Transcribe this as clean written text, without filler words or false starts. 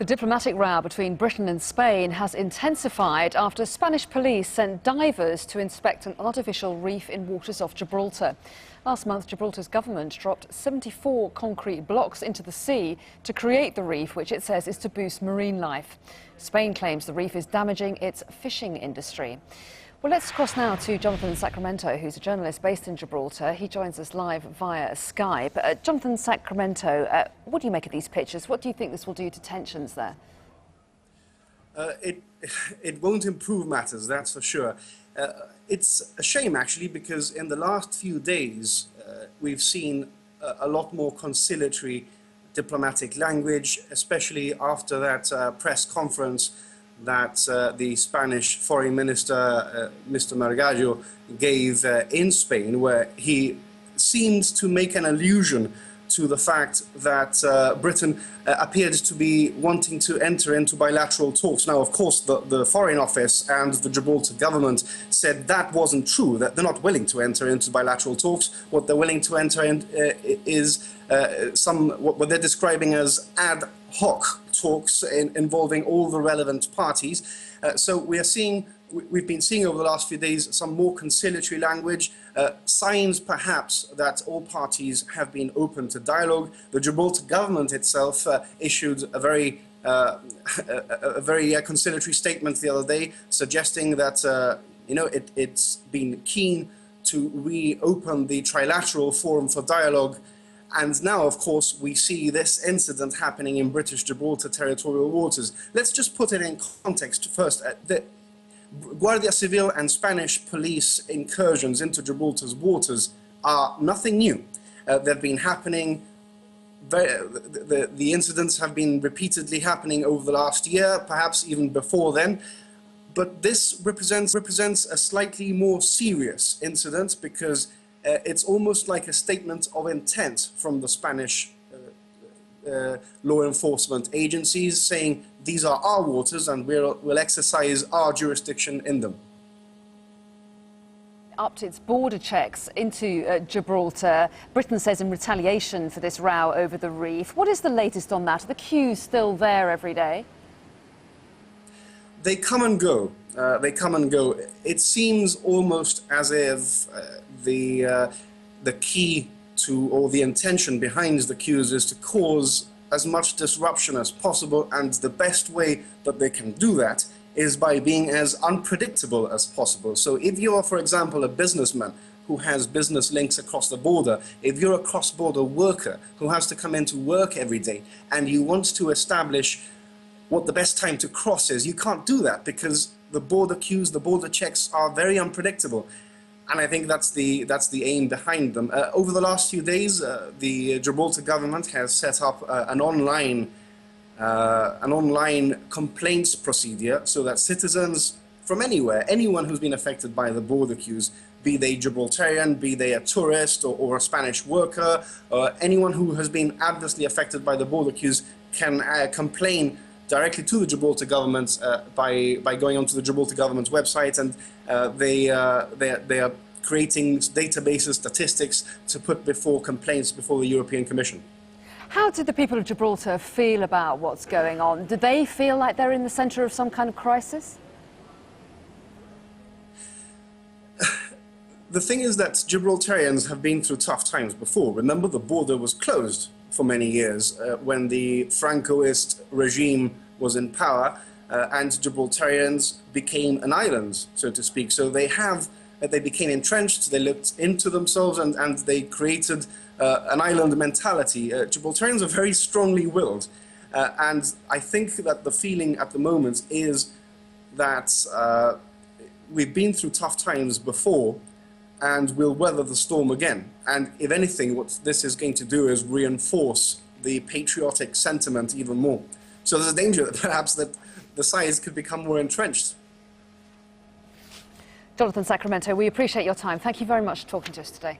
The diplomatic row between Britain and Spain has intensified after Spanish police sent divers to inspect an artificial reef in waters off Gibraltar. Last month, Gibraltar's government dropped 74 concrete blocks into the sea to create the reef, which it says is to boost marine life. Spain claims the reef is damaging its fishing industry. Well, let's cross now to Jonathan Sacramento, who's a journalist based in Gibraltar. He joins us live via Skype. Jonathan Sacramento, what do you make of these pictures? What do you think this will do to tensions there? It won't improve matters, that's for sure. It's a shame, actually, because in the last few days, we've seen a lot more conciliatory diplomatic language, especially after that press conference that the Spanish Foreign Minister, Mr. Margallo, gave in Spain, where he seemed to make an allusion to the fact that Britain appeared to be wanting to enter into bilateral talks. Now, of course, the Foreign Office and the Gibraltar government said that wasn't true, that they're not willing to enter into bilateral talks. What they're willing to enter in is what they're describing as ad hoc talks involving all the relevant parties. So we've been seeing over the last few days some more conciliatory language, signs perhaps that all parties have been open to dialogue. The Gibraltar government itself issued a very conciliatory statement the other day, suggesting that it's been keen to reopen the trilateral forum for dialogue. And now, of course, we see this incident happening in British Gibraltar territorial waters. Let's just put it in context first. The Guardia Civil and Spanish police incursions into Gibraltar's waters are nothing new. They've been happening, the incidents have been repeatedly happening over the last year, perhaps even before then. But this represents a slightly more serious incident because it's almost like a statement of intent from the Spanish law enforcement agencies saying these are our waters and we'll exercise our jurisdiction in them. Upped its border checks into Gibraltar. Britain says in retaliation for this row over the reef. What is the latest on that? Are the queues still there every day? They come and go. They come and go. It seems almost as if the key to, or the intention behind the queues is to cause as much disruption as possible, and the best way that they can do that is by being as unpredictable as possible. So if you are, for example, a businessman who has business links across the border, if you're a cross-border worker who has to come into work every day and you want to establish what the best time to cross is, you can't do that because the border queues, the border checks are very unpredictable. And I think that's the aim behind them. Over the last few days, the Gibraltar government has set up an online complaints procedure so that citizens from anywhere, anyone who's been affected by the border queues, be they Gibraltarian, be they a tourist or a Spanish worker, or anyone who has been adversely affected by the border queues can complain directly to the Gibraltar government by going onto the Gibraltar government's website, and they are creating databases, statistics to put before complaints before the European Commission. How did the people of Gibraltar feel about what's going on? Do they feel like they're in the centre of some kind of crisis? The thing is that Gibraltarians have been through tough times before. Remember, the border was closed for many years when the Francoist regime was in power, and Gibraltarians became an island, so to speak. So they became entrenched, they looked into themselves, and they created an island mentality. Gibraltarians are very strongly willed, and I think that the feeling at the moment is that we've been through tough times before, and we'll weather the storm again. And if anything, what this is going to do is reinforce the patriotic sentiment even more. So there's a danger that perhaps that the sides could become more entrenched. Jonathan Sacramento, we appreciate your time. Thank you very much for talking to us today.